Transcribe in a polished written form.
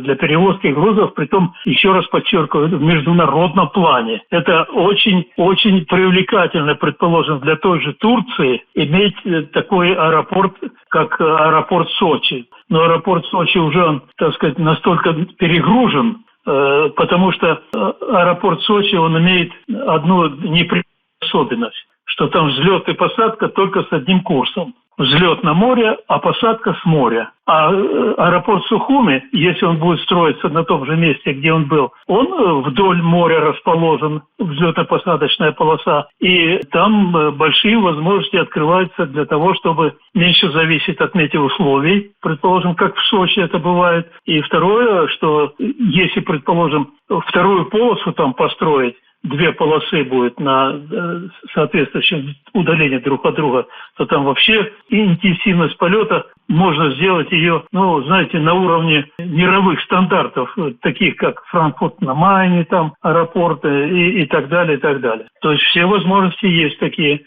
для перевозки грузов, притом, еще раз подчеркиваю, в международном плане. Это очень привлекательно, предположим, для той же Турции иметь такой аэропорт, как аэропорт Сочи. Но аэропорт Сочи уже, так сказать, настолько перегружен, потому что аэропорт Сочи, он имеет одну неприятную особенность, что там взлет и посадка только с одним курсом. Взлет на море, а посадка с моря. А аэропорт Сухуми, если он будет строиться на том же месте, где он был, он вдоль моря расположен, взлетно-посадочная полоса, и там большие возможности открываются для того, чтобы меньше зависеть от метеоусловий, предположим, как в Сочи это бывает. И второе, что если, предположим, вторую полосу там построить, 2 полосы будет на соответствующем удалении друг от друга, то там вообще интенсивность полета можно сделать ее, знаете, на уровне мировых стандартов, таких как Франкфурт на Майне, там аэропорты и так далее, и так далее. То есть все возможности есть такие.